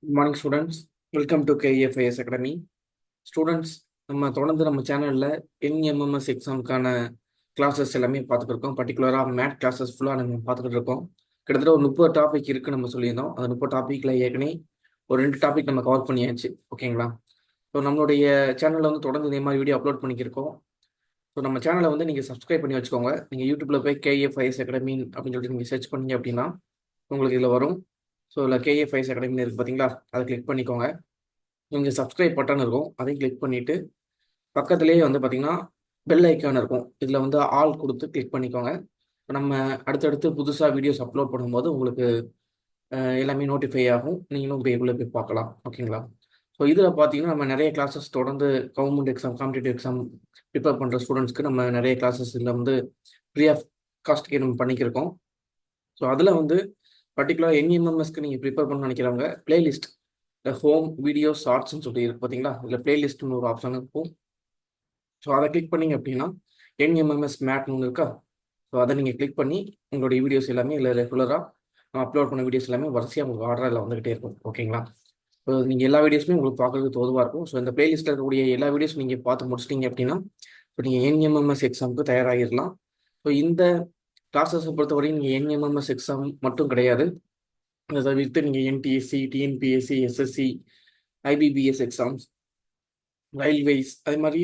Good morning students. Welcome to KFIS academy. Students, நம்ம தொடர்ந்து நம்ம சேனலில் என்எம்எம்எஸ் எக்ஸாமுக்கான கிளாஸஸ் எல்லாமே பார்த்துட்டு இருக்கோம். பர்டிகுலராக மேத் கிளாஸஸ் ஃபுல்லாக நம்ம பார்த்துக்கிட்டு இருக்கோம். கிட்டத்தட்ட ஒரு 30 டாபிக் இருக்குன்னு நம்ம சொல்லியிருந்தோம். அந்த 30 டாப்பிக்கில் ஏற்கனவே ஒரு 2 டாபிக் நம்ம கவர் பண்ணியாச்சு. ஓகேங்களா? ஸோ நம்மளுடைய சேனலில் வந்து தொடர்ந்து இதே மாதிரி வீடியோ அப்லோட் பண்ணிக்கிருக்கோம். ஸோ நம்ம சேனலை வந்து நீங்கள் சப்ஸ்கிரைப் பண்ணி வச்சுக்கோங்க. நீங்கள் யூடியூப்பில் போய் கேஎஃப்ஐஎஸ் அகாடமி அப்படின்னு சொல்லிட்டு நீங்கள் சர்ச் பண்ணீங்க அப்படின்னா உங்களுக்கு இதில் வரும். ஸோ இதில் கேஎஃப்ஐஎஸ் அகாடமின்னு இருக்குது பார்த்தீங்களா? அதை கிளிக் பண்ணிக்கோங்க. நீங்கள் சப்ஸ்கிரைப் பட்டன் இருக்கும், அதையும் கிளிக் பண்ணிவிட்டு பக்கத்துலேயே வந்து பார்த்தீங்கன்னா பெல் ஐக்கான் இருக்கும். இதில் வந்து ஆல் கொடுத்து கிளிக் பண்ணிக்கோங்க. நம்ம அடுத்தடுத்து புதுசாக வீடியோஸ் அப்லோட் பண்ணும்போது உங்களுக்கு எல்லாமே நோட்டிஃபை ஆகும். நீங்களும் போய் உள்ளே போய் பார்க்கலாம். ஓகேங்களா? ஸோ இதில் பார்த்தீங்கன்னா நம்ம நிறைய கிளாஸஸ் தொடர்ந்து government exam, competitive exam prepare பண்ணுற ஸ்டூடெண்ட்ஸ்க்கு நம்ம நிறைய கிளாஸஸ் இதில் வந்து ஃப்ரீ ஆஃப் காஸ்ட்டுக்கே நம்ம பண்ணிக்கிருக்கோம். ஸோ அதில் வந்து பர்டிகுலர் என்எம்எம்எஸ்க்கு நீங்கள் ப்ரிப்பேர் பண்ண நினைக்கிறவங்க பிளேலிஸ்ட், இந்த ஹோம் வீடியோ ஷார்ட்ஸ்ன்னு சொல்லி இருக்கு பார்த்தீங்களா? இதில் பிளேலிஸ்ட்னு ஒரு ஆப்ஷன் இருக்கும். ஸோ அதை கிளிக் பண்ணிங்க அப்படின்னா என்எம்எம்எஸ் மேட்னு ஒன்று இருக்கா? ஸோ அதை நீங்கள் கிளிக் பண்ணி உங்களுடைய வீடியோஸ் எல்லாமே இல்லை ரெகுலராக அப்லோட் பண்ண வீடியோஸ் எல்லாமே வரிசையாக உங்களுக்கு ஆர்டரில் வந்துகிட்டே இருக்கும். ஓகேங்களா? ஸோ நீங்கள் எல்லா வீடியோஸுமே உங்களுக்கு பார்க்குறதுக்கு தோதுவாக இருக்கும். ஸோ இந்த பிளேலிஸ்ட்டில் இருக்கக்கூடிய எல்லா வீடியோஸ் நீங்கள் பார்த்து முடிச்சிட்டிங்க அப்படின்னா இப்போ நீங்கள் என்எம்எம்எஸ் எக்ஸாமுக்கு தயாராகிடலாம். ஸோ இந்த கிளாஸஸை பொறுத்தவரையும் நீங்கள் என்எம்எம்எஸ் எக்ஸாம் மட்டும் கிடையாது, அதை தவிர்த்து நீங்கள் NTSC, TNPSC, SSC, IBPS exams, railways, அதே மாதிரி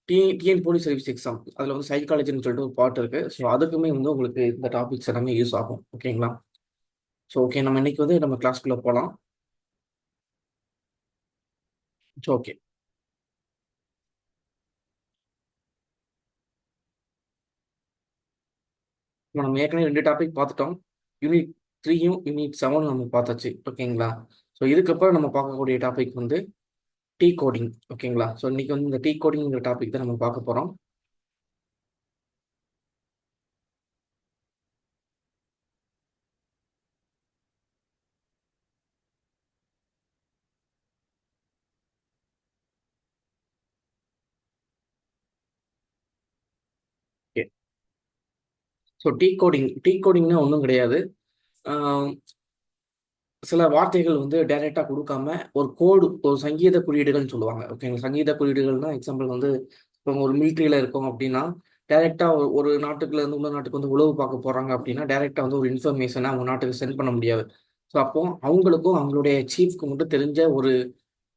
டிஎன் போலீஸ் சர்வீஸ் எக்ஸாம், அதில் வந்து சைக்காலஜின்னு சொல்லிட்டு ஒரு பார்ட் இருக்குது. ஸோ அதுக்குமே வந்து உங்களுக்கு இந்த டாபிக்ஸ் எல்லாமே யூஸ் ஆகும். ஓகேங்களா? ஸோ ஓகே, நம்ம இன்னைக்கு வந்து நம்ம கிளாஸ்க்குள்ளே போகலாம். ஸோ ஓகே, நம்ம ஏற்கனவே 2 டாபிக் பார்த்துட்டோம். யூனிட் 3யும் யூனிட் 7 நம்ம பார்த்தாச்சு. ஓகேங்களா? ஸோ இதுக்கப்புறம் நம்ம பார்க்கக்கூடிய டாபிக் வந்து டீ கோடிங். ஓகேங்களா? ஸோ இன்னைக்கு வந்து இந்த டீ கோடிங்கிற டாபிக் தான் நம்ம பார்க்க போகிறோம். ஓகே, ஸோ டீ கோடிங்னா ஒன்றும் கிடையாது. சில வார்த்தைகள் வந்து டைரெக்டாக கொடுக்காம ஒரு கோடு, ஒரு சங்கீத குறியீடுகள்னு சொல்லுவாங்க. ஓகேங்களா? சங்கீத குறியீடுகள்னா எக்ஸாம்பிள் வந்து இப்போ ஒரு மிலிட்ரியில் இருக்கோம் அப்படின்னா டைரெக்டாக ஒரு நாட்டுக்குள்ள இருந்து இன்னொரு நாட்டுக்கு வந்து உளவு பார்க்க போகிறாங்க அப்படின்னா டைரெக்டாக வந்து ஒரு இன்ஃபர்மேஷனை அவங்க நாட்டுக்கு சென்ட் பண்ண முடியாது. ஸோ அப்போ அவங்களுக்கும் அவங்களுடைய சீஃப்க்கு மட்டும் தெரிஞ்ச ஒரு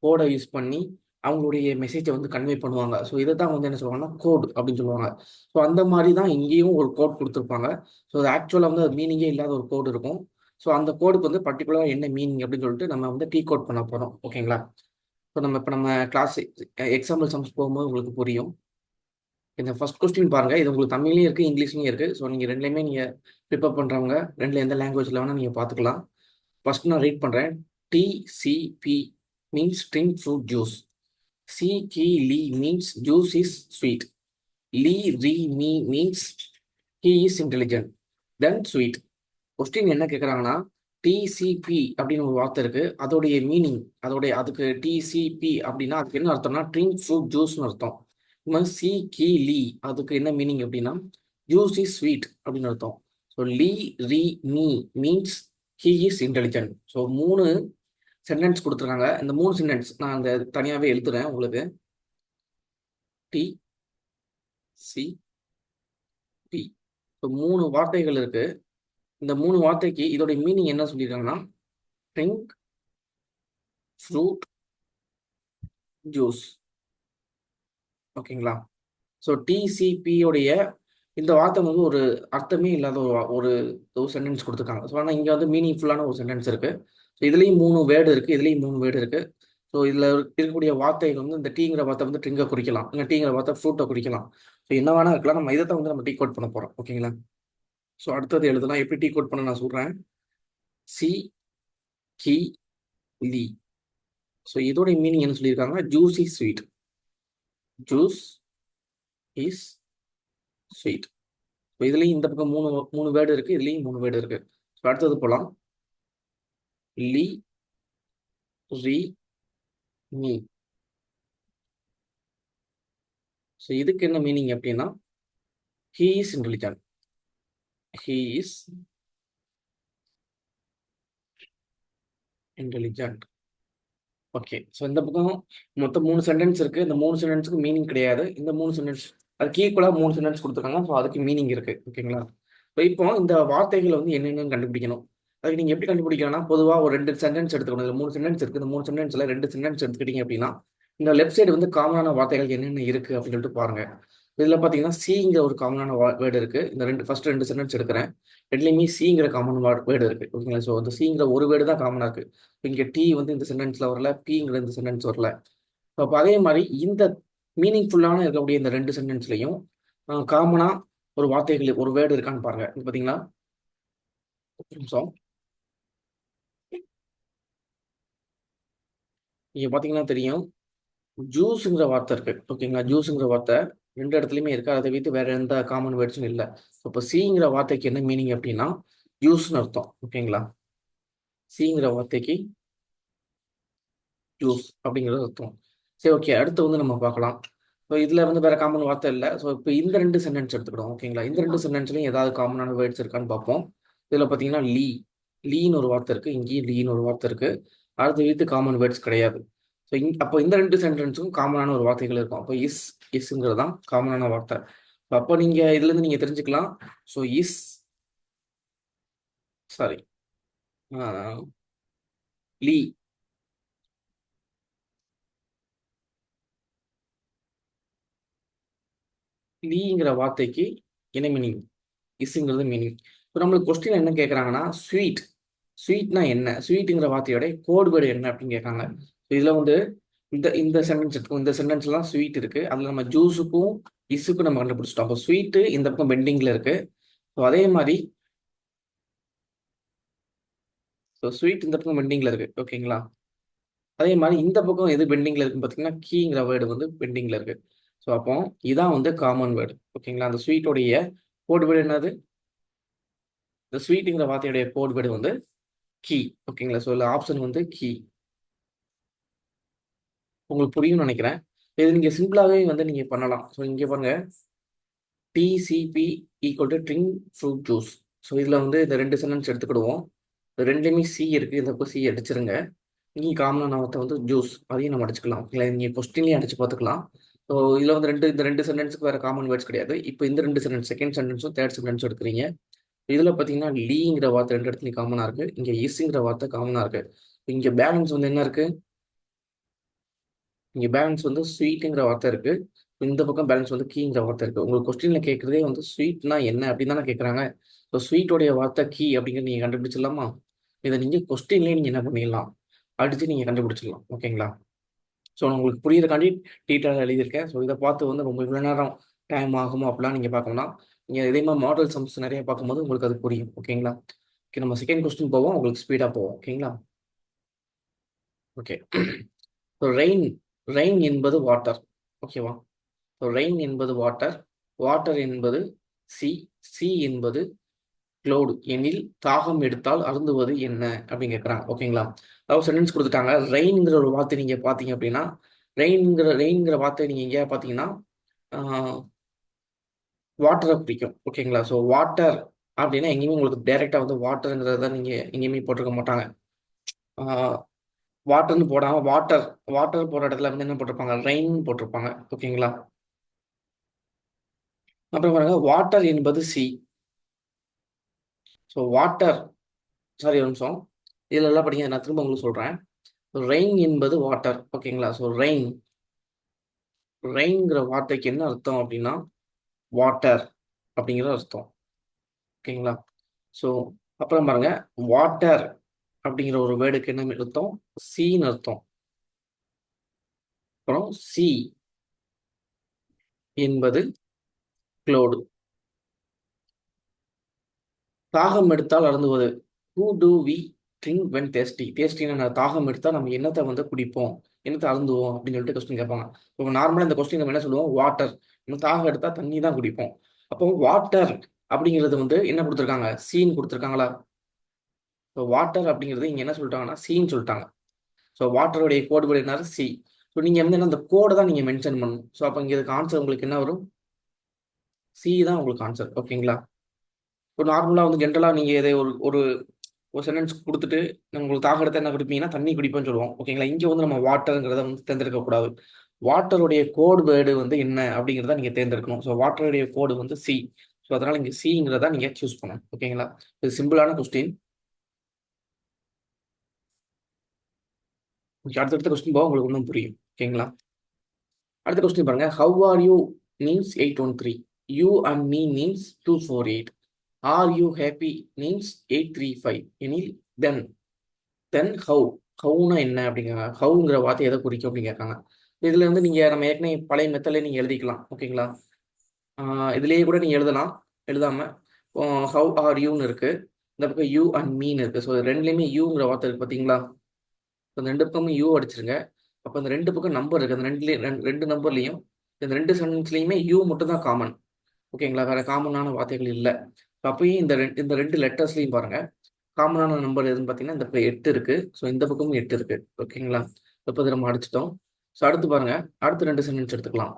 கோடை யூஸ் பண்ணி அவங்களுடைய மெசேஜை வந்து கன்வே பண்ணுவாங்க. ஸோ இதை தான் வந்து என்ன சொல்லுவாங்கன்னா கோட் அப்படின்னு சொல்லுவாங்க. ஸோ அந்த மாதிரி தான் இங்கேயும் ஒரு கோட் கொடுத்துருப்பாங்க. ஸோ அது ஆக்சுவலாக வந்து அது மீனிங்கே இல்லாத ஒரு கோடு இருக்கும். ஸோ அந்த கோடுக்கு வந்து பர்டிகுலராக என்ன மீனிங் அப்படின்னு சொல்லிட்டு நம்ம வந்து டீ கோட் பண்ண போகிறோம். ஓகேங்களா? ஸோ நம்ம கிளாஸ் எக்ஸாம்பிள் சம்ஸ் போகும்போது உங்களுக்கு புரியும். இந்த ஃபர்ஸ்ட் கொஸ்டின் பாருங்கள். இது உங்களுக்கு தமிழ்லையும் இருக்குது, இங்கிலீஷ்லையும் இருக்குது. ஸோ நீங்கள் ரெண்டுலேயுமே நீங்கள் ப்ரிப்பேர் பண்ணுறவங்க ரெண்டில் எந்த லாங்குவேஜில் வேணால் நீங்கள் பார்த்துக்கலாம். ஃபர்ஸ்ட் நான் ரீட் பண்ணுறேன். TCP means string fruit juice. CKLE means juice is sweet. LE means he is intelligent. Then sweet. Question என்ன கேட்குறாங்கன்னா டிசிபி அப்படின்னு ஒரு வார்த்தை இருக்கு, அதோடைய மீனிங், அதுக்கு டிசிபி அப்படின்னா அதுக்கு என்ன அர்த்தம்னா ட்ரிங்க் ஃப்ரூட் ஜூஸ்னு அர்த்தம். இது மாதிரி CKLE அதுக்கு என்ன மீனிங் அப்படின்னா ஜூஸ் இஸ் ஸ்வீட் அப்படின்னு அர்த்தம். So LE means he is intelligent. So 3 sentence கொடுத்துருக்காங்க. இந்த 3 சென்டென்ஸ் நான் அந்த தனியாகவே எழுதுறேன் உங்களுக்கு. TCP. இப்போ 3 வார்த்தைகள் இருக்கு. இந்த 3 வார்த்தைக்கு இதோட மீனிங் என்ன சொல்லியிருக்காங்கன்னா ட்ரிங்க் ஃப்ரூட் ஜூஸ். ஓகேங்களா? ஸோ டிசிபியோடைய இந்த வார்த்தை வந்து ஒரு அர்த்தமே இல்லாத ஒரு சென்டென்ஸ் கொடுத்துருக்காங்க. ஸோ ஆனால் இங்கே வந்து மீனிங்ஃபுல்லான ஒரு சென்டென்ஸ் இருக்குது. ஸோ இதுலேயும் 3 வேர்டு இருக்குது, இதுலேயும் 3 வேர்டு இருக்குது. ஸோ இதில் இருக்கக்கூடிய வார்த்தைகள் வந்து இந்த டீங்கிற வார்த்தை வந்து ட்ரிங்கை குறிக்கலாம், இல்லை டீங்கிற வார்த்தை ஃப்ரூட்டை குறிக்கலாம். ஸோ என்ன வேணா இருக்கலாம். நம்ம இதை தான் வந்து நம்ம டீ கோட் பண்ண போகிறோம். ஓகேங்களா? ஸோ அடுத்தது எழுதலாம். எப்படி டீ கோட் பண்ண நான் சொல்கிறேன். சி கி லி. ஸோ இதோட மீனிங் என்ன சொல்லியிருக்காங்க? Juice is sweet. Juice is sweet. So இதுலேயும் இந்த பக்கம் மூணு மூணு வேர்டு இருக்குது, இதுலேயும் 3 வேர்டு இருக்குது. ஸோ அடுத்தது போகலாம். லி ரி மீ. ஸோ இதுக்கு என்ன மீனிங் அப்படின்னா he is intelligent. He is intelligent. Okay. So இந்த பக்கம் மொத்தம் 3 சென்டென்ஸ் இருக்கு. இந்த 3 சென்டென்ஸ்க்கு மீனிங் கிடையாது. இந்த 3 சென்டென்ஸ் அதுக்கு ஈக்குவலா 3 சென்டென்ஸ் குடுத்துருக்காங்க. ஸோ அதுக்கு மீனிங் இருக்கு. ஓகேங்களா? ஸோ இப்போ இந்த வார்த்தைகள வந்து என்னென்னன்னு கண்டுபிடிக்கணும். அதுக்கு நீங்க எப்படி கண்டுபிடிக்கலாம்னா, பொதுவா ஒரு 2 சென்டென்ஸ் எடுத்துக்கணும். இதுல 3 சென்டென்ஸ் இருக்கு. இந்த 3 சென்டென்ஸ்ல 2 சென்டென்ஸ் எடுத்துக்கிட்டீங்க அப்படின்னா, இந்த லெஃப்ட் சைடு வந்து காமனான வார்த்தைகள் என்னென்ன இருக்கு அப்படின்னு சொல்லிட்டு பாருங்க. இதுல பாத்தீங்கன்னா, சிங்கிற ஒரு காமனான வேர்ட் இருக்கு. இந்த ஃபர்ஸ்ட் 2 சென்டென்ஸ் எடுக்கிறேன். 2லயுமே சிங்கிற காமன் வேர்ட் இருக்கு. ஓகேங்களா? ஸோ அந்த சிங்கிற ஒரு வேர்டு தான் காமனா இருக்கு. இங்க டி வந்து இந்த சென்டென்ஸ்ல வரல, பிங்கிற இந்த சென்டென்ஸ் வரல. அப்போ அதே மாதிரி இந்த மீனிங்ஃபுல்லான இருக்கக்கூடிய இந்த 2 சென்டென்ஸ்லையும் காமனா ஒரு வார்த்தைகள் ஒரு வேர்டு இருக்கான்னு பாருங்க. இங்க பாத்தீங்களா? ஒரு நிமிஷம். நீங்க பாத்தீங்கன்னா தெரியும். ஜூஸ்ங்கிற வார்த்தை இருக்கு. ஓகேங்களா? ஜூஸ்ங்கிற வார்த்தை 2 இடத்துலயுமே இருக்கு. அதை வைத்து வேற எந்த காமன் வேர்ட்ஸும் இல்லை. இப்போ சிங்கிற வார்த்தைக்கு என்ன மீனிங் அப்படின்னா ஜூஸ்னு அர்த்தம். ஓகேங்களா? சிங்கிற வார்த்தைக்கு ஜூஸ் அப்படிங்கிறது அர்த்தம். சரி, ஓகே. அடுத்து வந்து நம்ம பார்க்கலாம். ஸோ இதில் வந்து வேற காமன் வார்த்தை இல்லை. ஸோ இப்போ இந்த 2 சென்டென்ஸ் எடுத்துக்கிடும். ஓகேங்களா? இந்த 2 சென்டென்ஸ்லையும் ஏதாவது காமனான வேர்ட்ஸ் இருக்கான்னு பார்ப்போம். இதில் பார்த்தீங்கன்னா லீன்னு ஒரு வார்த்தை இருக்கு. இங்கேயும் லீன்னு ஒரு வார்த்தை இருக்கு. அடுத்த வீட்டு காமன் வேர்ட்ஸ் கிடையாது. ஸோ அப்போ இந்த 2 சென்டென்ஸும் காமனான ஒரு வார்த்தைகள் இருக்கும். அப்போ இஸ்ங்கிறது தான் காமனான வார்த்தை. அப்போ நீங்கள் இதுலேருந்து நீங்கள் தெரிஞ்சுக்கலாம். ஸோ சாரி லீ லீங்கிற வார்த்தைக்கு என்ன மீனிங்? இஸ்ங்கிறது மீனிங். இப்போ நம்மளுக்கு கொஸ்டின் என்ன கேட்குறாங்கன்னா, ஸ்வீட்னா என்ன? ஸ்வீட்டுங்கிற வார்த்தையோட கோட் வேர்டு என்ன அப்படின்னு கேட்காங்க. இதில் வந்து இந்த இந்த சென்டென்ஸ் இருக்கும். இந்த சென்டென்ஸ்லாம் ஸ்வீட் இருக்கு. அதில் நம்ம ஜூஸுக்கும் இஸ்ஸுக்கும் நம்ம கண்டுபிடிச்சிட்டோம். அப்போ ஸ்வீட்டு இந்த பக்கம் பெண்டிங்கில் இருக்கு. ஸோ அதே மாதிரி ஸ்வீட் இந்த பக்கம் பெண்டிங்கில் இருக்கு. ஓகேங்களா? அதே மாதிரி இந்த பக்கம் எது பெண்டிங்கில் இருக்குன்னு பார்த்தீங்கன்னா, கீங்கிற வேர்டு வந்து பெண்டிங்கில் இருக்கு. ஸோ அப்போ இதான் வந்து காமன் வேர்டு. ஓகேங்களா? அந்த ஸ்வீட்டோடைய கோட் வேர்டு என்னது? இந்த ஸ்வீட்டுங்கிற வார்த்தையுடைய கோட் வேர்டு வந்து கீ. ஓகேங்களா? ஸோ இல்லை ஆப்ஷன் வந்து கீ. உங்களுக்கு புரியும்னு நினைக்கிறேன். இது நீங்கள் சிம்பிளாகவே வந்து நீங்கள் பண்ணலாம். ஸோ இங்கே பாருங்க, TCP equal to drink fruit juice. So இதில் வந்து இந்த 2 சென்டென்ஸ் எடுத்துக்கிடுவோம். இந்த ரெண்டுலேயுமே சி இருக்குது. இந்த பக்கம் சி அடிச்சிருங்க. இங்கே காமனான வார்த்தை வந்து ஜூஸ். அதையும் நம்ம அடிச்சுக்கலாம். இல்லை நீங்கள் கொஸ்டின்லேயும் அடிச்சு பார்த்துக்கலாம். ஸோ இதில் வந்து இந்த 2 சென்டென்ஸுக்கு வேறு காமன் வேர்ட்ஸ் கிடையாது. இப்போ இந்த 2 சென்டென்ஸ் செகண்ட் சென்டென்ஸும் தேர்ட் சென்டென்ஸும் எடுக்கிறீங்க. இதில் பார்த்தீங்கன்னா லீங்கிற வார்த்தை 2 இடத்துலையும் காமனாக இருக்குது. இங்கே இஸ்ங்கிற வார்த்தை காமனாக இருக்குது. இங்கே பேலன்ஸ் வந்து என்ன இருக்குது? இங்கே பேலன்ஸ் வந்து ஸ்வீட்டுங்கிற வார்த்தை இருக்கு. இந்த பக்கம் பேலன்ஸ் வந்து கீங்கிற வார்த்தை இருக்கு. உங்களுக்கு கொஸ்டின்ல கேட்கறதே வந்து ஸ்வீட்னா என்ன அப்படின்னு தானே கேட்குறாங்க. ஸோ ஸ்வீட்டோடைய வார்த்தை கீ அப்படிங்கிறது நீங்கள் கண்டுபிடிச்சிடலாமா? இதை நீங்கள் கொஸ்டின்லேயே நீங்கள் என்ன பண்ணிடலாம், அடிச்சு நீங்கள் கண்டுபிடிச்சிடலாம். ஓகேங்களா? ஸோ உங்களுக்கு புரியுறக்காண்டி டீட்டெயிலாக எழுதியிருக்கேன். ஸோ இதை பார்த்து வந்து ரொம்ப இவ்வளோ நேரம் டைம் ஆகுமோ அப்படிலாம் நீங்கள் பார்க்கணும்னா நீங்கள் இதே மாதிரி மாடல் சம்ஸ் நிறைய பார்க்கும்போது உங்களுக்கு அது புரியும். ஓகேங்களா? ஓகே, நம்ம செகண்ட் கொஸ்டின் போவோம். உங்களுக்கு ஸ்பீடாக போவோம். ஓகேங்களா? ஓகே. ஸோ ரெயின் என்பது வாட்டர். ஓகேவா? ஸோ ரெயின் என்பது வாட்டர், வாட்டர் என்பது சி, சி என்பது க்ளவுட் எனில் தாகம் எடுத்தால் அருந்துவது என்ன அப்படின்னு கேட்குறாங்க. ஓகேங்களா? அதாவது சென்டென்ஸ் கொடுத்துட்டாங்க. ரெயின்ங்கிற ஒரு வார்த்தை நீங்கள் பார்த்தீங்க அப்படின்னா, ரெயின்ங்கிற வார்த்தை நீங்கள் எங்கேயா பார்த்தீங்கன்னா வாட்டரை பிடிக்கும். ஓகேங்களா? ஸோ வாட்டர் அப்படின்னா எங்கேயுமே உங்களுக்கு டைரெக்டாக வந்து வாட்டருங்கிறத நீங்கள் எங்கேயுமே போட்டிருக்க மாட்டாங்க. வாட்டர்னு போடாமல் வாட்டர் போடுற இடத்துல வந்து என்ன போட்டிருப்பாங்க? ரெயின் போட்டிருப்பாங்க. ஓகேங்களா? அப்புறம் பாருங்க, வாட்டர் என்பது சி. ஸோ வாட்டர், சாரி ஒரு நிமிஷம், இதில் எல்லாம் படிங்க, நான் திரும்ப உங்களுக்கு சொல்கிறேன். ரெயின் என்பது வாட்டர். ஓகேங்களா? ஸோ ரெயின்ங்கிற வார்த்தைக்கு என்ன அர்த்தம் அப்படின்னா வாட்டர் அப்படிங்கிற அர்த்தம். ஓகேங்களா? ஸோ அப்புறம் பாருங்க, வாட்டர் அப்படிங்கிற ஒரு வேர்டுக்கு என்ன அர்த்தம்? சீன்னு அர்த்தம். அப்புறம் சி என்பது க்ளோடு. தாகம் எடுத்தால் அருந்துவது. Who do we drink when tasty? டேஸ்டின்னு தாகம் எடுத்தால் நம்ம என்னத்தை வந்து குடிப்போம், என்னத்தை அருந்துவோம் அப்படின்னு சொல்லிட்டு கொஸ்டின் கேட்பாங்க. இப்போ நார்மலாக இந்த கொஸ்டின் நம்ம என்ன சொல்லுவோம்? வாட்டர். நம்ம தாகம் எடுத்தால் தண்ணி தான் குடிப்போம். அப்போ வாட்டர் அப்படிங்கிறது வந்து என்ன கொடுத்துருக்காங்க? சீன் கொடுத்துருக்காங்களா? ஸோ வாட்டர் அப்படிங்கிறது இங்கே என்ன சொல்லிட்டாங்கன்னா சீன்னு சொல்லிட்டாங்க. ஸோ வாட்டருடைய கோடு வேர்டு என்ன? சி. ஸோ நீங்கள் வந்து என்ன, அந்த கோடை தான் நீங்கள் மென்ஷன் பண்ணணும். ஸோ அப்போ இங்கே இதுக்கு ஆன்சர் உங்களுக்கு என்ன வரும்? சி தான் உங்களுக்கு ஆன்சர். ஓகேங்களா? இப்போ நார்மலாக வந்து ஜென்ரலாக நீங்கள் இதை ஒரு ஒரு ஒரு சென்டென்ஸ் கொடுத்துட்டு உங்களுக்கு தாக எடுத்து என்ன குடிப்பீங்கன்னா தண்ணி குடிப்பேன்னு சொல்லுவோம். ஓகேங்களா? இங்கே வந்து நம்ம வாட்டருங்கிறத வந்து தேர்ந்தெடுக்கக்கூடாது. வாட்டருடைய கோடு வேர்டு வந்து என்ன அப்படிங்கிறத நீங்கள் தேர்ந்தெடுக்கணும். ஸோ வாட்டருடைய கோடு வந்து சி. ஸோ அதனால் இங்கே சிங்கிறதா நீங்கள் சூஸ் பண்ணணும். ஓகேங்களா? இது சிம்பிளான கொஸ்டின். அடுத்தடுத்த கொஸ்டின் போக உங்களுக்கு இன்னும் புரியும். ஓகேங்களா? அடுத்த கொஸ்டின் பாருங்க. How are you means 813. You and me means 248. Are you happy means 835. எனில் தென் தென் ஹவு. ஹவுனா என்ன அப்படிங்கிறாங்க. ஹவுங்கிற வார்த்தை எதை குறிக்கும் அப்படின்னு கேட்காங்க. இதுல வந்து நீங்க நம்ம ஏற்கனவே பழைய மெத்தட்ல நீங்க எழுதிக்கலாம். ஓகேங்களா? இதுலேயே கூட நீங்க எழுதலாம். எழுதாம ஹவ் ஆர் யூன்னு இருக்கு. இந்த பக்கம் யூ அண்ட் மீன் இருக்கு. ஸோ ரெண்டுலேயுமே யூங்கிற வார்த்தை இருக்கு பார்த்தீங்களா? இந்த ரெண்டு பக்கமும் யூ அடிச்சிருங்க. அப்போ அந்த ரெண்டு பக்கம் நம்பர் இருக்கு. அந்த ரெண்டு நம்பர்லையும் இந்த ரெண்டு சென்டென்ஸ்லையுமே யூ மட்டும் தான் காமன். ஓகேங்களா? வேற காமனான வார்த்தைகள் இல்லை. அப்பயும் இந்த ரெண்டு லெட்டர்ஸ்லையும் பாருங்க. காமனான நம்பர் எதுன்னு பார்த்தீங்கன்னா இந்த பக்கம் 8 இருக்கு. ஸோ இந்த பக்கமும் 8 இருக்கு. ஓகேங்களா? இப்போ இதை நம்ம அடிச்சிட்டோம். ஸோ அடுத்து பாருங்க. அடுத்த ரெண்டு சென்டென்ஸ் எடுத்துக்கலாம்.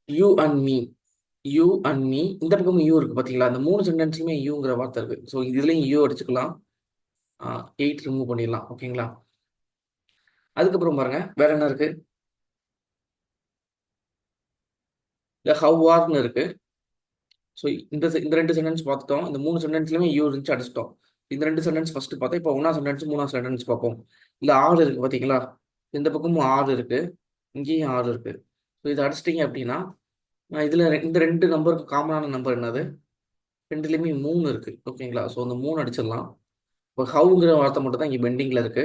You and me. You and me. இந்த பக்கமும் யூ இருக்கு பார்த்தீங்களா? அந்த மூணு சென்டென்ஸ்லையுமே யூங்கிற வார்த்தை இருக்கு. ஸோ இதுலேயும் யூ அடிச்சுக்கலாம். 8 ரிமூவ் பண்ணிடலாம். ஓகேங்களா? அதுக்கப்புறம் பாருங்க வேற என்ன இருக்கு. இல்லை ஹவ் ஆர்னு இருக்கு. ஸோ இந்த ரெண்டு சென்டென்ஸ் பார்த்துட்டோம். இந்த மூணு சென்டென்ஸ்லையுமே யூ இருந்துச்சு அடிச்சிட்டோம். இந்த ரெண்டு சென்டென்ஸ் ஃபர்ஸ்ட் பார்த்தா இப்போ ஒன்றா சென்டென்ஸ் மூணாவது சென்டென்ஸ் பார்ப்போம். இல்லை ஆறு இருக்கு பார்த்தீங்களா? இந்த பக்கமும் ஆறு இருக்கு. இங்கேயும் ஆறு இருக்கு. ஸோ இதை அடிச்சிட்டிங்க அப்படின்னா இதில் இந்த ரெண்டு நம்பருக்கு காமனான நம்பர் என்னது? ரெண்டுலேயுமே 3 இருக்கு. ஓகேங்களா? ஸோ அந்த 3 அடிச்சிடலாம். இப்போ ஹவுங்கிற வார்த்தை மட்டும் தான் இங்கே பெண்டிங்கில் இருக்கு.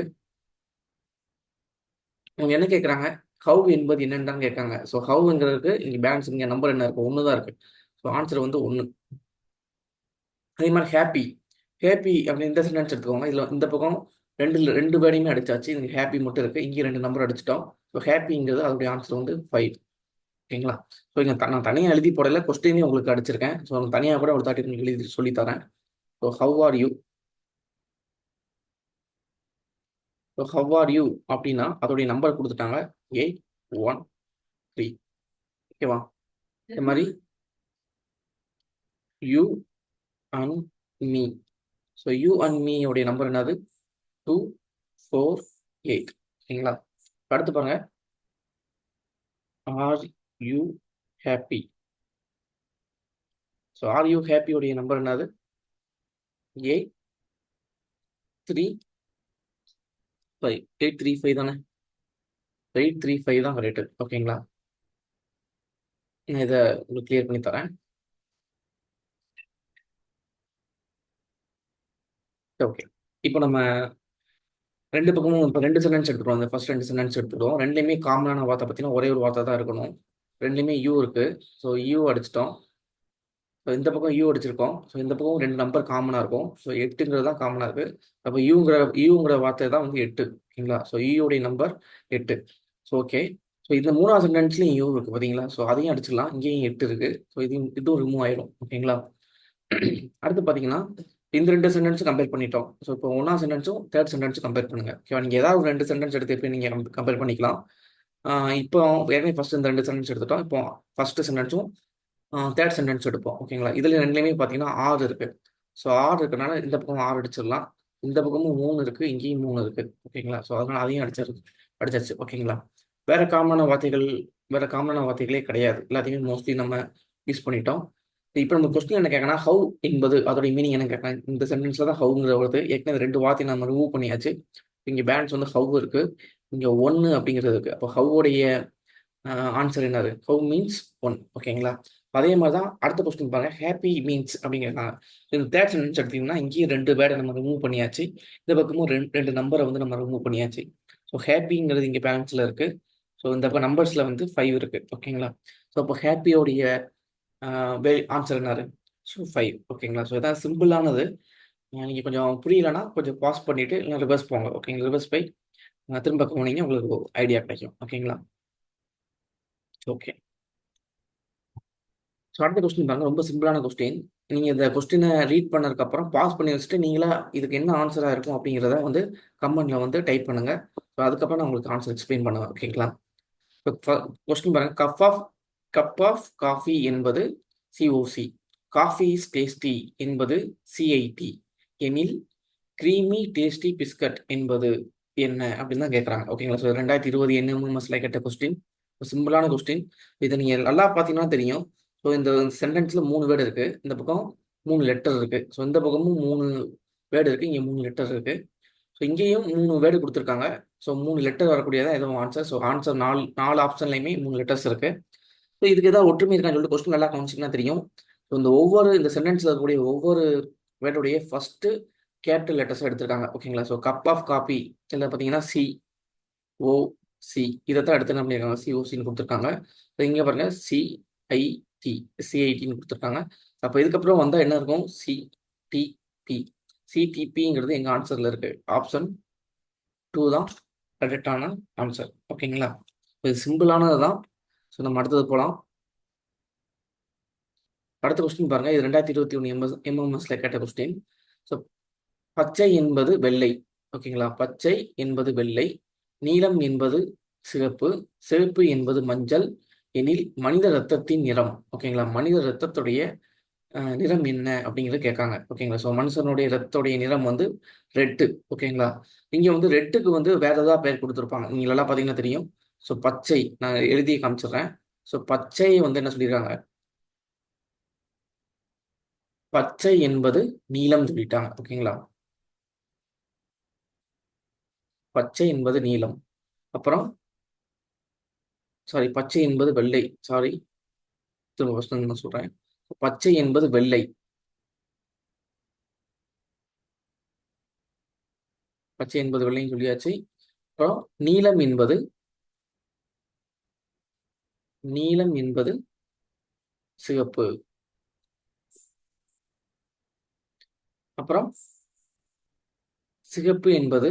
அவங்க என்ன கேட்குறாங்க? ஹவ் என்பது என்னன்னு தான் கேட்காங்க. ஸோ ஹவ்ங்கிறதுக்கு இங்கே பேலன்ஸ் இங்கே நம்பர் என்ன இருக்கு? 1 தான் இருக்கு. ஸோ ஆன்சர் வந்து 1. அதே மாதிரி ஹாப்பி. ஹாப்பி அப்படின்னு இந்த சென்டென்ஸ் எடுத்துக்கோங்க. இதில் இந்த பக்கம் ரெண்டு பேரையுமே அடிச்சாச்சு. இங்கே ஹாப்பி மட்டும் இருக்கு. இங்கே ரெண்டு நம்பர் அடிச்சிட்டோம். ஸோ ஹாப்பிங்கிறது அதோடைய ஆன்சர் வந்து 5. ஓகேங்களா? ஸோ இங்கே நான் தனியாக எழுதி போடல. கொஸ்டினே உங்களுக்கு அடிச்சிருக்கேன். ஸோ தனியாக கூட ஒரு தாட்டி உங்களுக்கு எழுதி சொல்லித்தரேன். So how are you. So how are you அப்படின்னா அதோடைய நம்பர் கொடுத்துட்டாங்க 813. ஓகேவா? இந்த மாதிரி you and me. So you and me உடைய நம்பர் என்னது? 248. சரிங்களா? அடுத்து பாருங்க. Are you happy. So are you happy உடைய நம்பர் என்னது? 835. 835 தானே? 835 தான் கரெக்ட். ஓகேங்களா? நான் இதை உங்களுக்கு கிளியர் பண்ணி தரேன். ஓகே. இப்போ நம்ம ரெண்டு பக்கமும் இப்போ ரெண்டு சென்டென்ஸ் எடுத்துக்கிறோம். அந்த ஃபர்ஸ்ட் ரெண்டு சென்டென்ஸ் எடுத்துக்கிறோம். ரெண்டுலேயுமே காமனான வார்த்தை பார்த்தீங்கன்னா ஒரே ஒரு வார்த்தை தான் இருக்கணும். ரெண்டுலேயுமே யூ இருக்கு. So you அடிச்சிட்டோம். ஸோ இந்த பக்கம் யூ அடிச்சிருக்கோம். ஸோ இந்த பக்கம் ரெண்டு நம்பர் காமனாக இருக்கும். ஸோ 8ங்கிறது தான் காமனாக இருக்குது. அப்போ யூங்கிற வார்த்தை தான் வந்து 8. ஓகேங்களா? ஸோ யூடைய நம்பர் 8. So okay. ஸோ இந்த மூணாவது சென்டென்ஸ்லையும் யூ இருக்குது பார்த்தீங்களா? ஸோ அதையும் அடிச்சிடலாம். இங்கேயும் 8 இருக்குது. ஸோ இதுவும் ரிமூவ் ஆயிடும். ஓகேங்களா? அடுத்து பார்த்தீங்கன்னா இந்த ரெண்டு சென்டென்ஸும் கம்பேர் பண்ணிட்டோம். ஸோ இப்போ ஒன்றா சென்டென்ஸும் தேர்ட் சென்டென்ஸும் கம்பேர் பண்ணுங்க. ஓகேவா? நீங்கள் ஏதாவது ஒரு ரெண்டு சென்டென்ஸ் எடுத்து எப்படி நீங்கள் கம்பேர் பண்ணிக்கலாம். இப்போ ஏற்கனவே ஃபர்ஸ்ட் இந்த ரெண்டு சென்டென்ஸ் எடுத்துட்டோம். இப்போ ஃபர்ஸ்ட் சென்டென்ஸும் தேர்ட் சென்டென்ஸ் எடுப்போம். ஓகேங்களா? இதில் ரெண்டுலேயுமே பார்த்தீங்கன்னா 6 இருக்கு. ஸோ 6 இருக்கனால இந்த பக்கம் 6 அடிச்சிடலாம். இந்த பக்கமும் 3 இருக்கு. இங்கேயும் 3 இருக்கு. ஓகேங்களா? ஸோ அதனால அதையும் அடிச்சாச்சு. ஓகேங்களா? வேற காமனான வார்த்தைகள் வேற காமனான வார்த்தைகளே கிடையாது. எல்லாத்தையுமே மோஸ்ட்லி நம்ம யூஸ் பண்ணிட்டோம். இப்போ நம்ம கொஸ்டின் என்ன கேட்கனா ஹவு என்பது அதோட மீனிங் என்ன கேட்கலாம். இந்த சென்டென்ஸ்ல தான் ஹவுங்கிற வருது. ஏற்கனவே ரெண்டு வார்த்தையை நம்ம ரிமூவ் பண்ணியாச்சு. இங்கே பேலன்ஸ் வந்து ஹவ் இருக்கு. இங்கே 1 அப்படிங்கிறது இருக்கு. அப்போ ஹவ்வுடைய ஆன்சர் என்னது? How means 1. ஓகேங்களா? அதே மாதிரி தான் அடுத்த கொஸ்டின் பாருங்க. ஹாப்பி மீன்ஸ் அப்படிங்கிறாங்க. இந்த தேர்ட் சென்டென்ஸ் எடுத்தீங்கன்னா இங்கேயும் ரெண்டு வேர்டை நம்ம ரிமூவ் பண்ணியாச்சு. இந்த பக்கமும் ரெண்டு நம்பரை வந்து நம்ம ரிமூவ் பண்ணியாச்சு. ஸோ ஹாப்பிங்கிறது இங்கே பேலன்ஸில் இருக்கு. ஸோ இந்த நம்பர்ஸில் வந்து 5 இருக்கு. ஓகேங்களா? ஸோ அப்போ ஹாப்பியோடைய ஆன்சர் என்னது? ஸோ 5. ஓகேங்களா? ஸோ இதான் சிம்பிளானது. நீங்கள் கொஞ்சம் புரியலன்னா கொஞ்சம் பாஸ் பண்ணிவிட்டு இல்லை ரிவர்ஸ் போங்க. ஓகேங்களா? ரிவர்ஸ் போய் திரும்ப போனீங்க உங்களுக்கு ஐடியா கிடைக்கும். ஓகேங்களா? ஓகே. ஸோ அடுத்த கொஸ்டின் பாருங்க. ரொம்ப சிம்பிளான கொஸ்டின். நீங்கள் இந்த கொஸ்டினை ரீட் பண்ணதுக்கப்புறம் பாஸ் பண்ணி வச்சுட்டு நீங்களா இதுக்கு என்ன ஆன்சராக இருக்கும் அப்படிங்கிறத வந்து கமெண்ட்ல வந்து டைப் பண்ணுங்க. ஸோ அதுக்கப்புறம் நான் உங்களுக்கு ஆன்சர் எக்ஸ்பிளைன் பண்ணுவேன். ஓகேங்களா? இப்போ கொஸ்டின் பாருங்க. கப் ஆஃப் காஃபி என்பது COC. காஃபி இஸ் டேஸ்டி என்பது CIT. எனில் க்ரீமி டேஸ்டி பிஸ்கட் என்பது என்ன அப்படின்னு தான் கேட்குறாங்க. ஓகேங்களா? ஸோ 2020 என்எம்எம்எஸ்ல கேட்ட கொஸ்டின். சிம்பிளான கொஸ்டின். இதை நீங்கள் நல்லா பார்த்தீங்கன்னா தெரியும். ஸோ இந்த சென்டென்ஸில் 3 வேர்டு இருக்குது. இந்த பக்கம் 3 லெட்டர் இருக்குது. ஸோ இந்த பக்கமும் 3 வேர்டு இருக்குது. இங்கே 3 லெட்டர் இருக்குது. ஸோ இங்கேயும் 3 வேர்டு கொடுத்துருக்காங்க. ஸோ 3 லெட்டர் வரக்கூடியதான் எதுவும் ஆன்சர். ஸோ ஆன்சர் 4 ஆப்ஷன்லையுமே 3 லெட்டர்ஸ் இருக்குது. ஸோ இதுக்கு ஏதாவது ஒற்றுமை இருக்கான்னு சொல்லிட்டு கொஸ்டின் நல்லா கவனிச்சிங்கன்னா தெரியும். ஸோ இந்த சென்டென்ஸில் இருக்கக்கூடிய ஒவ்வொரு வேர்டுடைய ஃபர்ஸ்ட் கேபிட்டல் லெட்டர்ஸ் எடுத்திருக்காங்க. ஓகேங்களா? ஸோ கப் ஆஃப் காபி இதில் பார்த்தீங்கன்னா COC இதை தான் எடுத்து என்ன பண்ணியிருக்காங்க, COCன்னு கொடுத்துருக்காங்க. ஸோ இங்கே பாருங்க CITன்னு கொடுத்துருக்காங்க. அப்போ இதுக்கப்புறம் வந்தால் என்ன இருக்கும்? CTPங்கிறது எங்கள் ஆன்சரில் இருக்கு. ஆப்ஷன் 2 தான் கரெக்டான ஆன்சர். ஓகேங்களா? இது சிம்பிளானது தான். ஸோ நம்ம அடுத்தது போகலாம். அடுத்த கொஸ்டின் பாருங்க. இது 2021 எம்எம்எஸ்ல கேட்ட கொஸ்டின். ஸோ பச்சை என்பது வெள்ளை. ஓகேங்களா? பச்சை என்பது வெள்ளை, நீலம் என்பது சிவப்பு, சிவப்பு என்பது மஞ்சள் எனில் மனித ரத்தத்தின் நிறம். ஓகேங்களா? மனித ரத்தத்துடைய நிறம் என்ன அப்படிங்கிறது கேட்காங்க. ஓகேங்களா? ஸோ மனுஷனுடைய ரத்தத்துடைய நிறம் வந்து ரெட்டு. ஓகேங்களா? இங்கே வந்து ரெட்டுக்கு வந்து வேற ஏதாவது பேர் கொடுத்துருப்பாங்க. நீங்கள் எல்லாம் பார்த்தீங்கன்னா தெரியும். ஸோ பச்சை நான் எழுதி காமிச்சிடுறேன். ஸோ பச்சை வந்து என்ன சொல்லியிருக்காங்க? பச்சை என்பது நீலம் சொல்லிட்டாங்க. ஓகேங்களா? பச்சை என்பது நீலம். அப்புறம் சாரி, பச்சை என்பது வெள்ளை. சாரி, திரும்ப first நான் சொல்றேன். பச்சை என்பது வெள்ளை. பச்சை என்பது வெள்ளைன்னு சொல்லியாச்சு. அப்புறம் நீலம் என்பது சிவப்பு. அப்புறம் சிகப்பு என்பது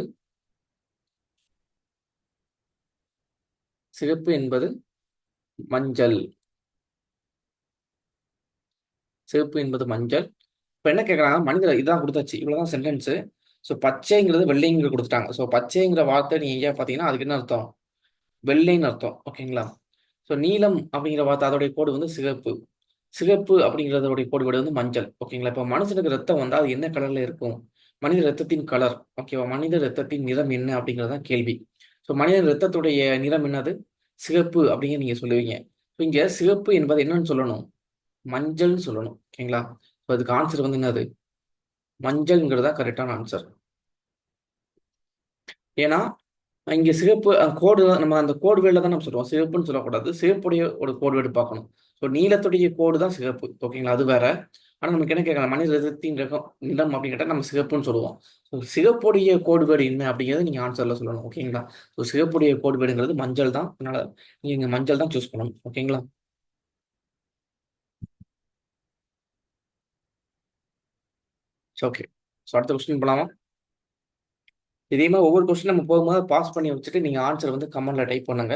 மஞ்சள். சிவப்பு என்பது மஞ்சள். இப்போ என்ன கேட்குறாங்க? மனிதர் இதான் கொடுத்தாச்சு. இவ்வளோதான் சென்டென்ஸு. ஸோ பச்சைங்கிறது வெள்ளைங்கிற கொடுத்துட்டாங்க. ஸோ பச்சைங்கிற வார்த்தை நீங்கள் எங்கேயா பார்த்தீங்கன்னா அதுக்கு என்ன அர்த்தம்? வெள்ளைன்னு அர்த்தம். ஓகேங்களா? ஸோ நீலம் அப்படிங்கிற வார்த்தை அதோடைய கோடு வந்து சிகப்பு. சிகப்பு அப்படிங்கிறதோடைய கோடு வந்து மஞ்சள். ஓகேங்களா? இப்போ மனுஷனுக்கு ரத்தம் வந்தால் அது என்ன கலர்ல இருக்கும்? மனித ரத்தத்தின் கலர். ஓகேவா? மனித ரத்தத்தின் நிறம் என்ன அப்படிங்கிறது தான் கேள்வி. ஸோ மனித ரத்தத்துடைய நிறம் என்னது? சிகப்பு அப்படிங்க நீங்க சொல்லுவீங்க. ஸோ இங்க சிகப்பு என்பது என்னன்னு சொல்லணும்? மஞ்சள்னு சொல்லணும். ஓகேங்களா? ஸோ அதுக்கு ஆன்சர் வந்து என்னது? மஞ்சள்ங்கிறது தான் கரெக்டான ஆன்சர். ஏன்னா இங்க சிவப்பு கோடு நம்ம அந்த கோடு வேர்டில் தான் நம்ம சொல்லுவோம். சிவப்புன்னு சொல்லக்கூடாது. சிவப்புடைய ஒரு கோடு வேர்டு பார்க்கணும். ஸோ நீலத்துடைய கோடு தான் சிவப்பு. ஓகேங்களா? அது வேற. ஆனால் நமக்கு என்ன கேட்கலாம்? மனித ரத்தத்தின் ரகம் நிலம் அப்படின்னு கேட்டால் நம்ம சிவப்புன்னு சொல்லுவோம். ஸோ சிவப்புடைய கோடு வேர்டு என்ன அப்படிங்கிறத நீங்கள் ஆன்சரில் சொல்லணும். ஓகேங்களா? ஸோ சிவப்புடைய கோடு வேர்டுங்கிறது மஞ்சள் தான். அதனால நீங்கள் இங்கே மஞ்சள் தான் சூஸ் பண்ணணும். ஓகேங்களா? So okay. ஸோ அடுத்த கொஸ்டின் போகலாமா? இதே மாதிரி ஒவ்வொரு கொஸ்டின் நம்ம போகும்போது பாஸ் பண்ணி வச்சுட்டு நீங்கள் ஆன்சர் வந்து கமெண்ட்ல டைப் பண்ணுங்க.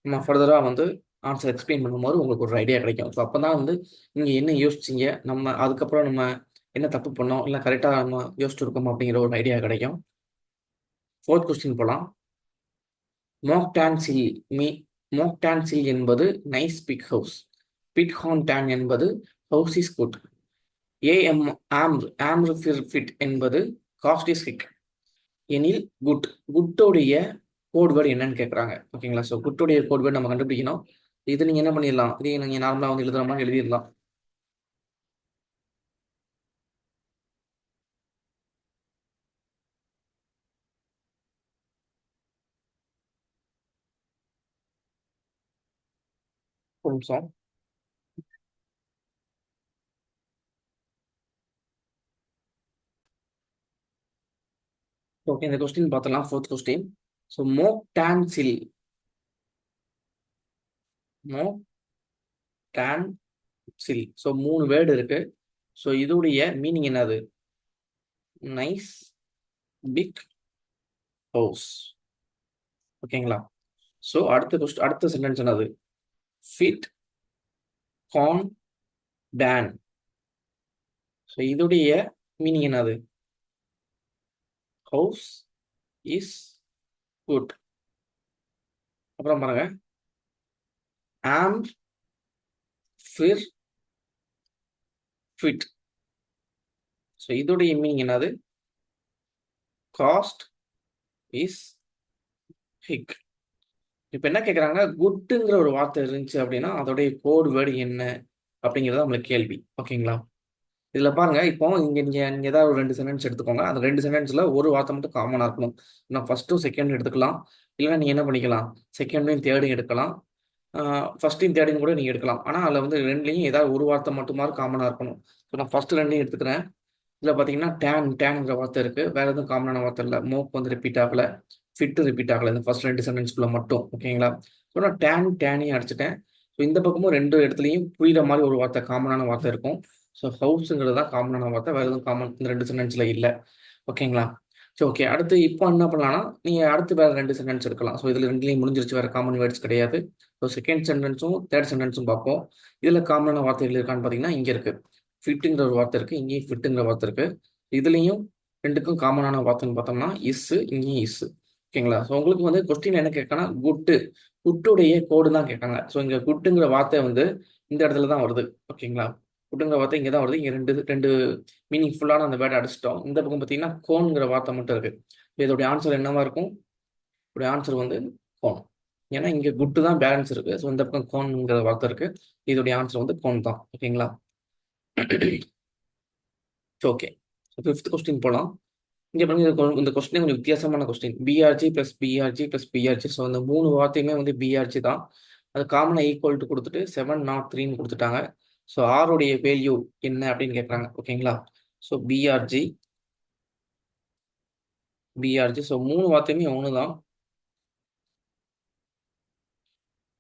நம்ம ஃபர்தராக வந்து ஆன்சர் எக்ஸ்பிளைன் பண்ணும்போது உங்களுக்கு ஒரு ஐடியா கிடைக்கும். ஸோ அப்போ தான் வந்து நீங்கள் என்ன யோசிச்சிங்க, நம்ம அதுக்கப்புறம் நம்ம என்ன தப்பு பண்ணோம், இல்லை கரெக்டாக நம்ம யோசிச்சுருக்கோம் அப்படிங்கிற ஒரு ஐடியா கிடைக்கும். ஃபோர்த் கொஸ்டின் போகலாம். மோக்டான்சில் மீ மோக்டான்சில் என்பது நைஸ் பிக் ஹவுஸ். பிட் ஹான் டேன் என்பது ஹவுஸ் இஸ் குட். ஏஎம் ஆம்ர் ஃபிட் என்பது காஸ்ட் இஸ் ஹிக் எனில் குட். குட்டோடைய கோட் வேர்டு என்னன்னு கேட்குறாங்க. ஓகேங்களா? ஸோ குட்டோடைய கோட் வேர்டு நம்ம கண்டுபிடிக்கணும். இது நீங்கள் என்ன பண்ணிடலாம்? இதை நீங்கள் நார்மலாக வந்து எழுதுற மாதிரி எழுதிடலாம். ஒரு நிமிஷம். ஓகே, இந்த கொஸ்டின் பார்த்தலாம். Fourth question. ஸோ மோக்டான்சில் மோக்டான்சில் ஸோ 3 வேர்டு இருக்கு. ஸோ இதோடைய மீனிங் என்னது? Nice big house. ஓகேங்களா? ஸோ அடுத்த சென்டென்ஸ் என்னது? ஃபிட் கான் டேன். ஸோ இதோடைய மீனிங் என்னது? House is good. அப்புறம் பாருங்க, ஆம் ஃபிர் ஃபிட். ஸோ இதோடைய மீனிங் என்னது? Cost is high. இப்போ என்ன கேட்குறாங்க, குட்டுங்கிற ஒரு வார்த்தை இருந்துச்சு அப்படின்னா அதோடைய கோட் வேர்டு என்ன அப்படிங்கிறது நம்மளுக்கு கேள்வி. ஓகேங்களா? இதில் பாருங்க, இப்போ இங்கே நீங்கள் ஏதாவது ஒரு 2 சென்டென்ஸ் எடுத்துக்கோங்க. அந்த 2 சென்டென்ஸில் ஒரு வார்த்தை மட்டும் காமனாக இருக்கணும். நான் ஃபஸ்ட்டும் செகண்ட் எடுத்துக்கலாம். இல்லைன்னா நீங்கள் என்ன பண்ணிக்கலாம், செகண்டையும் தேர்டையும் எடுக்கலாம். ஃபஸ்ட்டையும் தேர்டையும் கூட நீங்கள் எடுக்கலாம். ஆனால் அதில் வந்து ரெண்டுலேயும் ஏதாவது ஒரு வார்த்தை மட்டுமாவது காமனாக இருக்கணும். ஸோ நான் ஃபஸ்ட்டு ரெண்டையும் எடுத்துக்கிறேன். இதில் பார்த்தீங்கன்னா டேன்ங்கிற வார்த்தை இருக்குது. வேறு எதுவும் காமனான வார்த்தை இல்லை. மோக் வந்து ரிப்பீட் ஆகலை, ஃபிட்டு ரிப்பீட் ஆகலை. இந்த ஃபர்ஸ்ட் 2 சென்டென்ஸ்குள்ளே மட்டும். ஓகேங்களா? ஸோ நான் டேனையும் அடிச்சிட்டேன். ஸோ இந்த பக்கமும் 2 இடத்துலையும் புரியுற மாதிரி ஒரு வார்த்தை, காமனான வார்த்தை இருக்கும். ஸோ ஹவுஸுங்கிறது தான் காமனான வார்த்தை. வேறு எதுவும் காமன் இந்த 2 சென்டென்ஸில் இல்லை. ஓகேங்களா? சரி, ஓகே. அடுத்து இப்போ என்ன பண்ணலாம்னா, நீங்கள் அடுத்து வேறு 2 சென்டென்ஸ் எடுக்கலாம். ஸோ இதில் ரெண்டுலேயும் முடிஞ்சிருச்சு, வேறு காமன் வேர்ட்ஸ் கிடையாது. ஸோ செகண்ட் சென்டென்ஸும் தேர்ட் சென்டென்ஸும் பார்ப்போம். இதில் காமனான வார்த்தைகள் இருக்கான்னு பார்த்தீங்கன்னா இங்கே இருக்குது. ஃபிட்டுங்கிற ஒரு வார்த்தை இருக்குது, இங்கேயும் ஃபிட்டுங்கிற வார்த்தை இருக்குது. இதுலேயும் ரெண்டுக்கும் காமனான வார்த்தைன்னு பார்த்தோம்னா இஸ்ஸு, இங்கேயும் இஸ்ஸு. ஓகேங்களா? ஸோ உங்களுக்கு வந்து கொஸ்டின் என்ன கேட்கனா, குட்டுடைய கோடு தான் கேட்காங்க. ஸோ இங்கே குட்டுங்கிற வார்த்தை வந்து இந்த இடத்துல தான் வருது. ஓகேங்களா? குட்டுங்கிற வார்த்தை இங்கே தான் வருது. இங்கே ரெண்டு ரெண்டு மீனிங்ஃபுல்லான அந்த வேர்டை அடிச்சிட்டோம். இந்த பக்கம் பார்த்தீங்கன்னா கோன்ங்கிற வார்த்தை மட்டும் இருக்குது. இதோடைய ஆன்சர் என்னவா இருக்கும்? இதோடைய ஆன்சர் வந்து கோன். ஏன்னா இங்கே குட்டு தான் பேலன்ஸ் இருக்குது. ஸோ இந்த பக்கம் கோன்ங்கிற வார்த்தை இருக்குது. இதோடைய ஆன்சர் வந்து கோன் தான். ஓகேங்களா? ஓகே. ஸோ 5th கொஸ்டின் போகலாம். இங்கே பாருங்க, இந்த கொஸ்டினே கொஞ்சம் வித்தியாசமான question. PRG plus PRG plus PRG. So இந்த 3 வார்த்தையுமே வந்து பிஆர்ஜி தான். அது காமனாக ஈக்குவல் டு கொடுத்துட்டு 703ன்னு கொடுத்துட்டாங்க. ஸோ ஆருடைய வேல்யூ என்ன அப்படின்னு கேட்குறாங்க. ஓகேங்களா? So PRG PRG. ஸோ 3 வார்த்தையுமே ஒன்று தான்.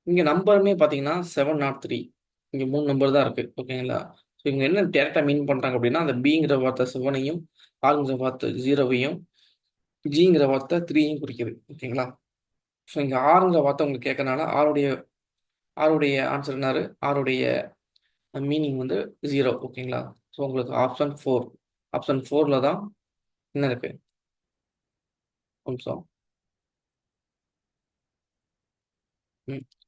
இங்கே நம்பருமே பார்த்தீங்கன்னா 703. இங்கே 3 நம்பர் தான் இருக்குது. ஓகேங்களா? ஸோ இவங்க என்ன டேரெக்டாக மீன் பண்ணுறாங்க அப்படின்னா, அந்த பிங்கிற வார்த்தை 7ஐயும், ஆருங்கிற வார்த்தை 0வையும், ஜிங்கிற வார்த்தை 3யும் குறிக்குது. ஓகேங்களா? ஸோ இங்கே ஆறுங்கிற வார்த்தை உங்களுக்கு கேட்கறனால ஆருடைய ஆன்சர் என்னாரு? ஆருடைய மீனிங் வந்து 0. ஓகேங்களா? ஸோ உங்களுக்கு ஆப்ஷன் 4. ஆப்ஷன் 4ல் தான் என்ன இருக்குது? நிமிஷம்.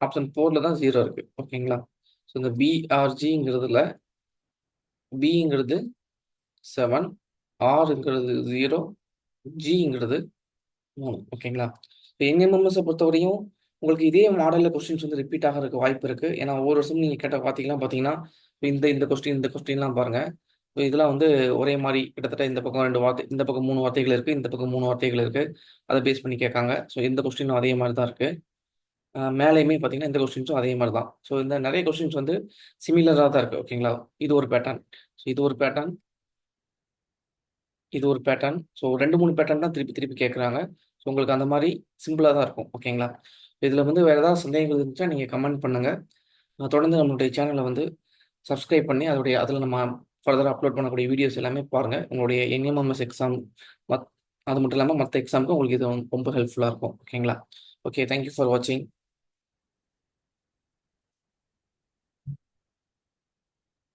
ஆப்ஷன் 4ல் தான் 0 இருக்குது. ஓகேங்களா? ஸோ இந்த பிஆர்ஜிங்கிறதுல பிங்கிறது 7, ஆறுங்கிறது 0, ஜிங்கிறது 3. ஓகேங்களா? இப்போ என்எம்எம்எஸை பொறுத்தவரையும் உங்களுக்கு இதே மாடலில் கொஸ்டின்ஸ் வந்து ரிப்பீட் ஆகிறதுக்கு வாய்ப்பு இருக்குது. ஏன்னா ஒவ்வொரு வருஷமும் நீங்கள் கேட்ட பார்த்தீங்கன்னா இப்போ இந்த கொஸ்டின்லாம் பாருங்கள். இப்போ இதெல்லாம் வந்து ஒரே மாதிரி கிட்டத்தட்ட இந்த பக்கம் 2 வார்த்தை, இந்த பக்கம் 3 வார்த்தைகள் இருக்குது, இந்த பக்கம் 3 வார்த்தைகள் இருக்குது. அதை பேஸ் பண்ணி கேட்காங்க. ஸோ இந்த கொஸ்டினும் அதே மாதிரி தான் இருக்குது. மேலேயுமே பார்த்தீங்கன்னா இந்த கொஸ்டின்ஸும் அதே மாதிரி தான். ஸோ இந்த நிறைய கொஸ்டின்ஸ் வந்து சிமிலராக தான் இருக்குது. ஓகேங்களா? இது ஒரு பேட்டர்ன். ஸோ இது ஒரு பேட்டர்ன், இது ஒரு பேட்டர்ன். ஸோ 2, 3 பேட்டர்ன் தான் திருப்பி திருப்பி கேட்குறாங்க. ஸோ உங்களுக்கு அந்த மாதிரி சிம்பிளாக தான் இருக்கும். ஓகேங்களா? இதில் வந்து வேறு ஏதாவது சந்தேகங்கள் இருந்துச்சா நீங்கள் கமெண்ட் பண்ணுங்கள். தொடர்ந்து நம்மளுடைய சேனலை வந்து சப்ஸ்கிரைப் பண்ணி அதில் நம்ம ஃபர்தராக அப்லோட் பண்ணக்கூடிய வீடியோஸ் எல்லாமே பாருங்கள். உங்களுடைய என்எம்எம்எஸ் எக்ஸாம் அது மட்டும் இல்லாமல் மற்ற எக்ஸாமுக்கு உங்களுக்கு இது ரொம்ப ஹெல்ப்ஃபுல்லாக இருக்கும். ஓகேங்களா? ஓகே, தேங்க்யூ ஃபார் வாட்சிங்.